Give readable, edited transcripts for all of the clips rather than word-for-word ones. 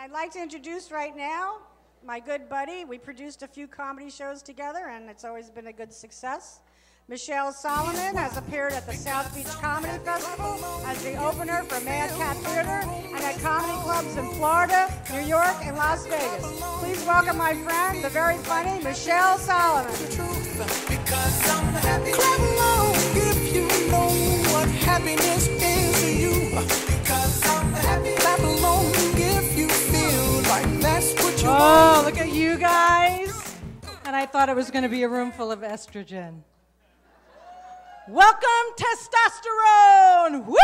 I'd like to introduce right now my good buddy. We produced a few comedy shows together, and it's always been a good success. Michelle Solomon has appeared at the South Beach Comedy Festival as the opener for Mad Cat Theater and at comedy clubs in Florida, New York, and Las Vegas. Please welcome my friend, the very funny Michelle Solomon. Because I'm happy. Clap along if you know what happiness is to you. Because I'm happy. Clap along if you feel like that's what you want. Oh, look at you guys. And I thought it was going to be a room full of estrogen. Welcome, testosterone! Woo!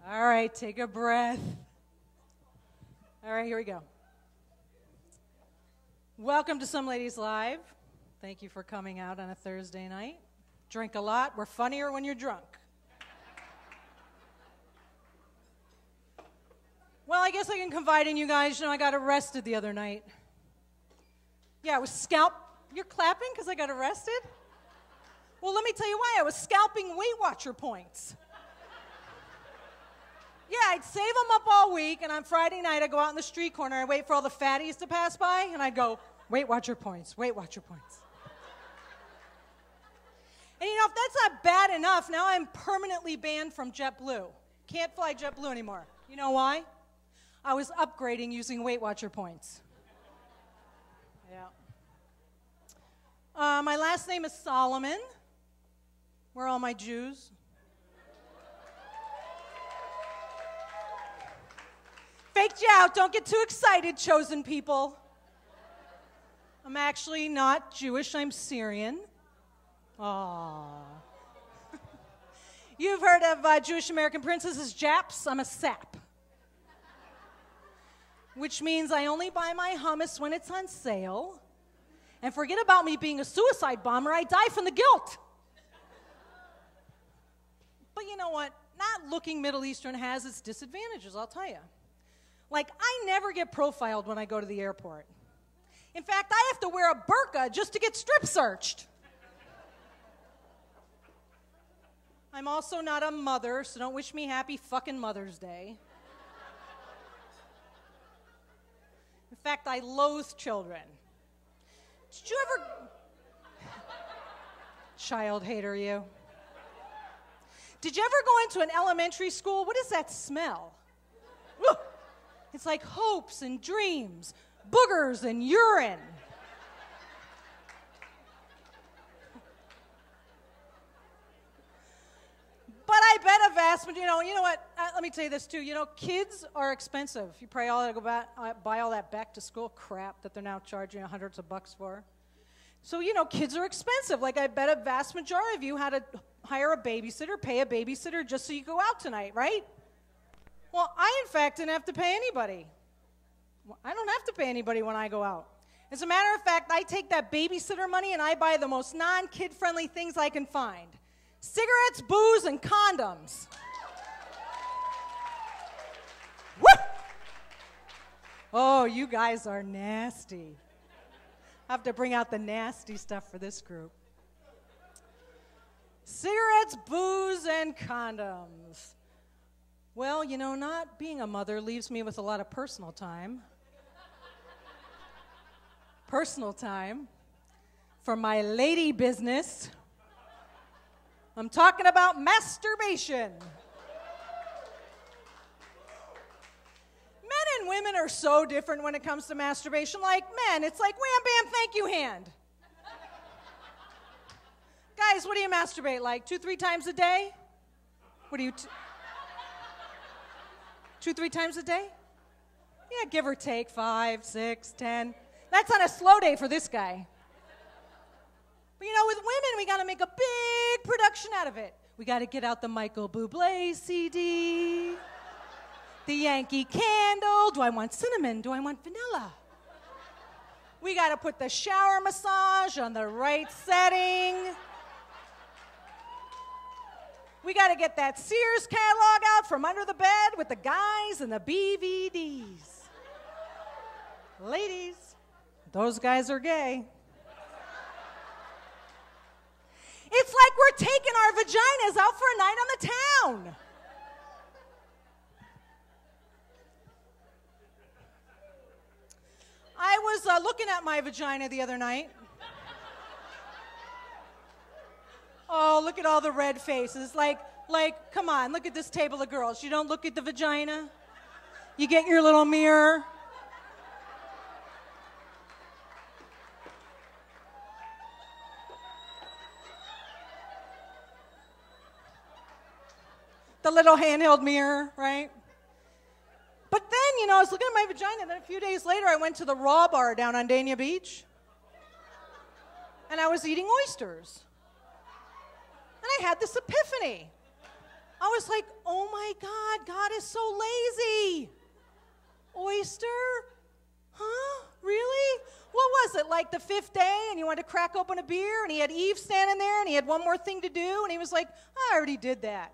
All right, take a breath. All right, here we go. Welcome to Some Ladies Live. Thank you for coming out on a Thursday night. Drink a lot. We're funnier when you're drunk. Well, I guess I can confide in you guys. You know, I got arrested the other night. Yeah, I was You're clapping because I got arrested? Well, let me tell you why. I was scalping Weight Watcher points. Yeah, I'd save them up all week, and on Friday night, I'd go out in the street corner, I'd wait for all the fatties to pass by, and I'd go, Weight Watcher points, Weight Watcher points. And you know, if that's not bad enough, now I'm permanently banned from JetBlue. Can't fly JetBlue anymore. You know why? I was upgrading using Weight Watcher points. Yeah. My last name is Solomon. Where are all my Jews? Faked you out. Don't get too excited, chosen people. I'm actually not Jewish. I'm Syrian. Aww. You've heard of Jewish American princesses, Japs. I'm a sap. Which means I only buy my hummus when it's on sale. And forget about me being a suicide bomber. I die from the guilt. But you know what? Not looking Middle Eastern has its disadvantages, I'll tell you. Like, I never get profiled when I go to the airport. In fact, I have to wear a burqa just to get strip searched. I'm also not a mother, so don't wish me happy fucking Mother's Day. In fact, I loathe children. Did you ever... Child hater, you. Did you ever go into an elementary school? What does that smell? Woo! It's like hopes and dreams, boogers and urine. But I bet a vast majority, you know what, let me tell you this too, kids are expensive. You probably all gotta go buy all that back to school crap that they're now charging hundreds of bucks for. So, kids are expensive. Like, I bet a vast majority of you had to hire a babysitter, pay a babysitter just so you go out tonight, right? Well, I, in fact, didn't have to pay anybody. I don't have to pay anybody when I go out. As a matter of fact, I take that babysitter money and I buy the most non-kid-friendly things I can find. Cigarettes, booze, and condoms. Woo! Oh, you guys are nasty. I have to bring out the nasty stuff for this group. Cigarettes, booze, and condoms. Well, not being a mother leaves me with a lot of personal time. Personal time for my lady business. I'm talking about masturbation. Men and women are so different when it comes to masturbation. Like men, it's like wham, bam, thank you hand. Guys, what do you masturbate like? 2-3 times a day? What do you... 2-3 times a day? Yeah, give or take, 5, 6, 10. That's on a slow day for this guy. But with women, we got to make a big production out of it. We got to get out the Michael Bublé CD, the Yankee Candle. Do I want cinnamon? Do I want vanilla? We got to put the shower massage on the right setting. We got to get that Sears catalog out from under the bed with the guys and the BVDs. Ladies, Those guys are gay. It's like we're taking our vaginas out for a night on the town. I was looking at my vagina the other night. Oh, look at all the red faces. Like, come on, look at this table of girls. You don't look at the vagina? You get your little mirror. The little handheld mirror, right? But then, I was looking at my vagina, and then a few days later, I went to the Raw Bar down on Dania Beach, and I was eating oysters. And I had this epiphany. I was like, oh my God, God is so lazy. Oyster? Huh? Really? What was it, like the fifth day, and you wanted to crack open a beer, and he had Eve standing there, and he had one more thing to do, and he was like, I already did that.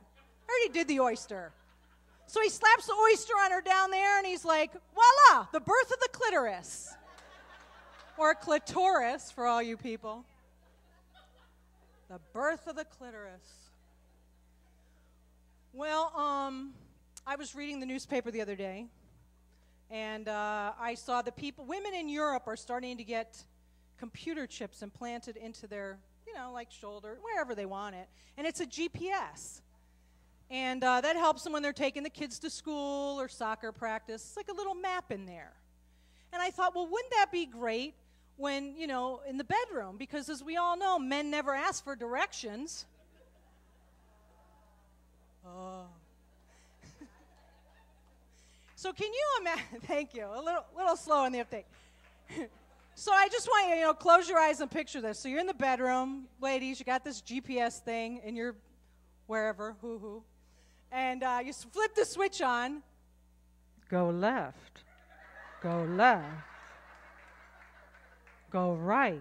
I already did the oyster. So he slaps the oyster on her down there, and he's like, voila, the birth of the clitoris. Or clitoris, for all you people. The birth of the clitoris. Well, I was reading the newspaper the other day, and I saw that women in Europe are starting to get computer chips implanted into their, like shoulder, wherever they want it. And it's a GPS. And that helps them when they're taking the kids to school or soccer practice. It's like a little map in there. And I thought, well, wouldn't that be great when, in the bedroom? Because as we all know, men never ask for directions. Oh. So can you imagine? Thank you. A little slow on the uptake. So I just want you, close your eyes and picture this. So you're in the bedroom, ladies. You got this GPS thing in your wherever, hoo-hoo. And you flip the switch on. Go left. Go left. Go right.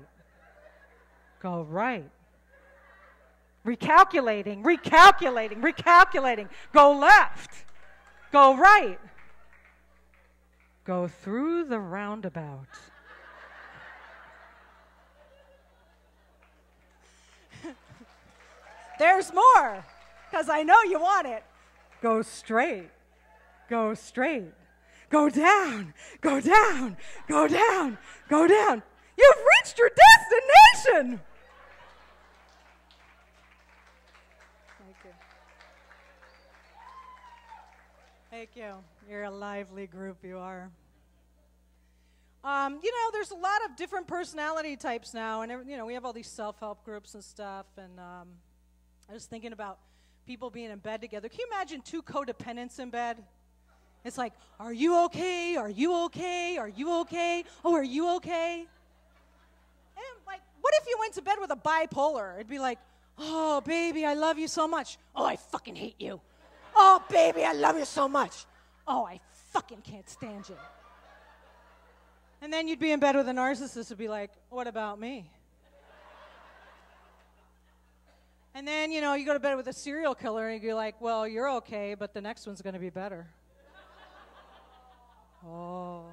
Go right. Recalculating. Go left. Go right. Go through the roundabout. There's more, because I know you want it. Go straight. Go straight. Go down. Go down. Go down. Go down. You've reached your destination. Thank you. Thank you. You're a lively group, you are. There's a lot of different personality types now, and we have all these self-help groups and stuff, and I was thinking about people being in bed together. Can you imagine two codependents in bed? It's like, are you okay? Are you okay? Are you okay? Oh, are you okay? And like, what if you went to bed with a bipolar? It'd be like, oh, baby, I love you so much. Oh, I fucking hate you. Oh, baby, I love you so much. Oh, I fucking can't stand you. And then you'd be in bed with a narcissist and be like, what about me? And then, you go to bed with a serial killer and you're like, well, you're okay, but the next one's going to be better. Oh.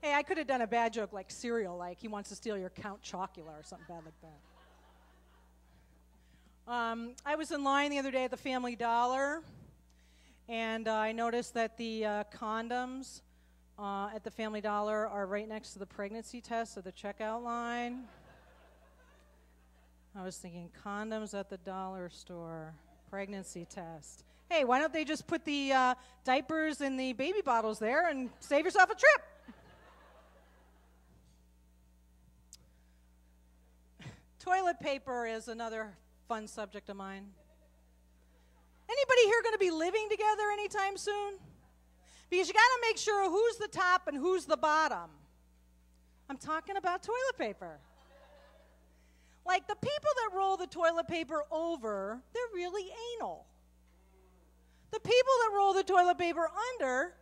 Hey, I could have done a bad joke like cereal, like he wants to steal your Count Chocula or something bad like that. I was in line the other day at the Family Dollar, and I noticed that the condoms at the Family Dollar are right next to the pregnancy test of the checkout line. I was thinking, condoms at the dollar store, pregnancy test. Hey, why don't they just put the diapers and the baby bottles there and save yourself a trip? Toilet paper is another fun subject of mine. Anybody here going to be living together anytime soon? Because you got to make sure who's the top and who's the bottom. I'm talking about toilet paper. Like the people that roll the toilet paper over, they're really anal. The people that roll the toilet paper under,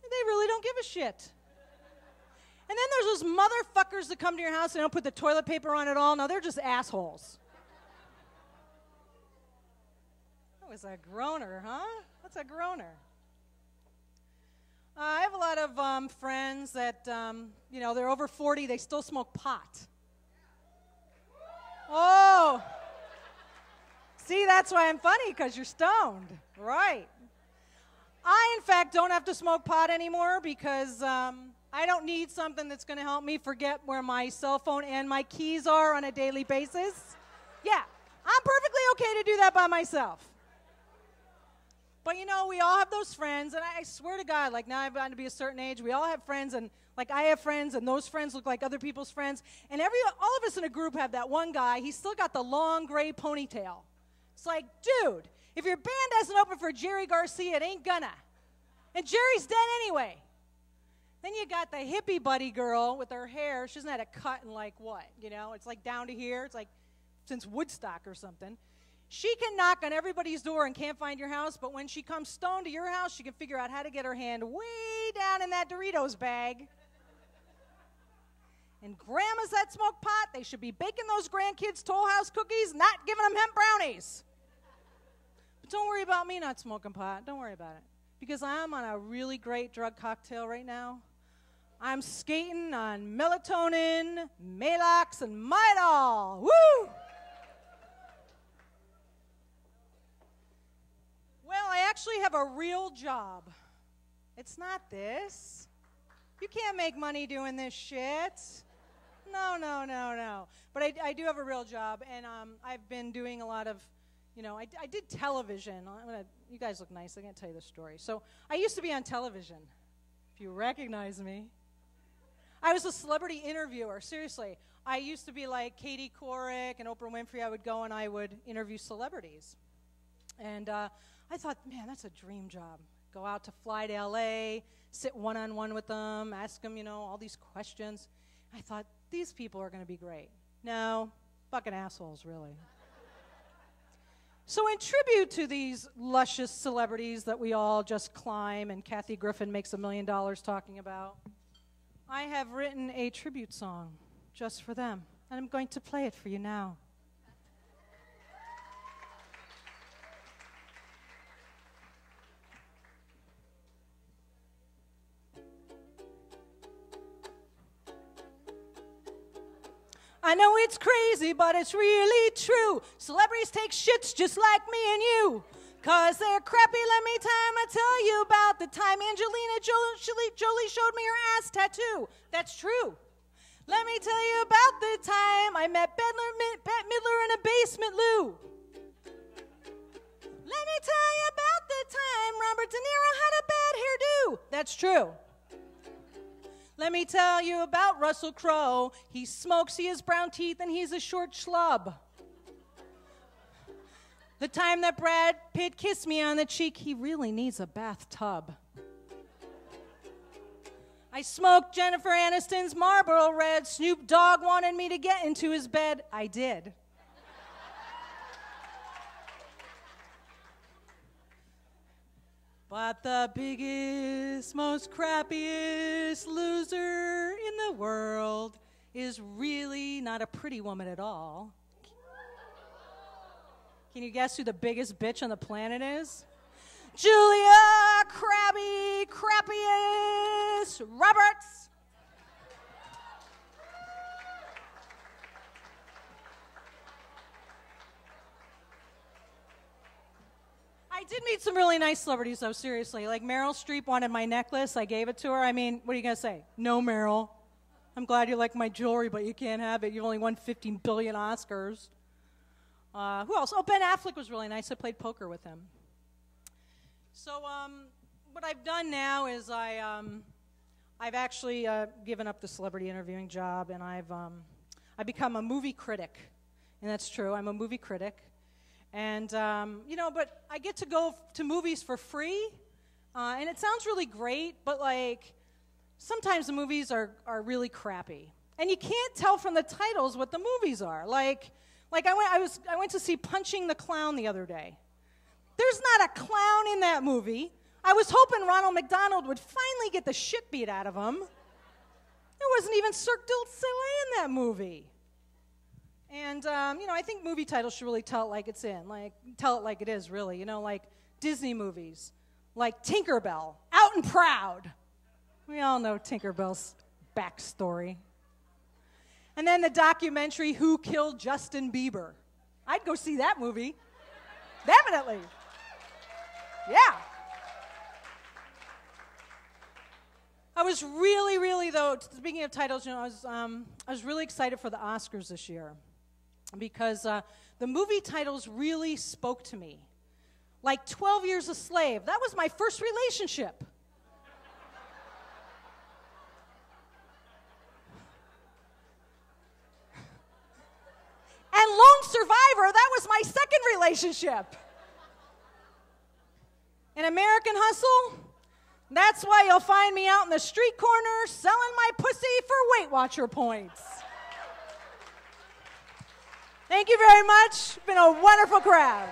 they really don't give a shit. And then there's those motherfuckers that come to your house and don't put the toilet paper on at all. No, they're just assholes. That was a groaner, huh? That's a groaner. I have a lot of friends friends that, they're over 40, they still smoke pot. Oh. See, that's why I'm funny, because you're stoned. Right. I, in fact, don't have to smoke pot anymore because I don't need something that's going to help me forget where my cell phone and my keys are on a daily basis. Yeah, I'm perfectly okay to do that by myself. But, we all have those friends, and I swear to God, like, now I've gotten to be a certain age, we all have friends, and, like, I have friends, and those friends look like other people's friends, and all of us in a group have that one guy. He's still got the long gray ponytail. It's like, dude, if your band hasn't opened for Jerry Garcia, it ain't gonna. And Jerry's dead anyway. Then you got the hippie buddy girl with her hair. She hasn't had a cut in, like, what? It's like down to here. It's like since Woodstock or something. She can knock on everybody's door and can't find your house, but when she comes stoned to your house, she can figure out how to get her hand way down in that Doritos bag. And grandmas that smoke pot, they should be baking those grandkids Toll House cookies, not giving them hemp brownies. But don't worry about me not smoking pot. Don't worry about it. Because I'm on a really great drug cocktail right now. I'm skating on melatonin, Malox, and Midol. Woo! Well, I actually have a real job. It's not this. You can't make money doing this shit. No. But I do have a real job, and I've been doing a lot of, I did television. You guys look nice. I can't tell you the story. So I used to be on television, if you recognize me. I was a celebrity interviewer, seriously. I used to be like Katie Couric and Oprah Winfrey. I would go and I would interview celebrities. And I thought, man, that's a dream job. Go out to fly to L.A., sit one-on-one with them, ask them, all these questions. I thought, these people are going to be great. No, fucking assholes, really. So in tribute to these luscious celebrities that we all just climb and Kathy Griffin makes $1 million talking about, I have written a tribute song just for them, and I'm going to play it for you now. I know it's crazy, but it's really true. Celebrities take shits just like me and you. 'Cause they're crappy, let me tell you about the time Angelina Jolie showed me her ass tattoo. That's true. Let me tell you about the time I met Bette Midler in a basement loo. Let me tell you about the time Robert De Niro had a bad hairdo. That's true. Let me tell you about Russell Crowe. He smokes, he has brown teeth, and he's a short schlub. The time that Brad Pitt kissed me on the cheek, he really needs a bathtub. I smoked Jennifer Aniston's Marlboro Red. Snoop Dogg wanted me to get into his bed. I did. But the biggest, most crappiest loser in the world is really not a pretty woman at all. Can you guess who the biggest bitch on the planet is? Julia Crappiest Roberts. I did meet some really nice celebrities, though, seriously. Like Meryl Streep wanted my necklace. I gave it to her. I mean, what are you going to say? No, Meryl. I'm glad you like my jewelry, but you can't have it. You've only won 15 billion Oscars. Who else? Oh, Ben Affleck was really nice. I played poker with him. So what I've done now is I've actually given up the celebrity interviewing job, and I've become a movie critic. And that's true. I'm a movie critic. And, but I get to go to movies for free, and it sounds really great, but, like, sometimes the movies are really crappy. And you can't tell from the titles what the movies are. Like I went to see Punching the Clown the other day. There's not a clown in that movie. I was hoping Ronald McDonald would finally get the shit beat out of him. There wasn't even Cirque du Soleil in that movie. And, I think movie titles should really tell it like it's in. Like, tell it like it is, really. Like Disney movies. Like Tinkerbell, Out and Proud. We all know Tinkerbell's backstory. And then the documentary, Who Killed Justin Bieber? I'd go see that movie. Definitely. Yeah. I was really, though, speaking of titles, I was really excited for the Oscars this year because the movie titles really spoke to me. Like 12 Years a Slave. That was my first relationship. And Lone Survivor, that was my second relationship. And American Hustle, that's why you'll find me out in the street corner selling my pussy for Weight Watcher points. Thank you very much. It's been a wonderful crowd.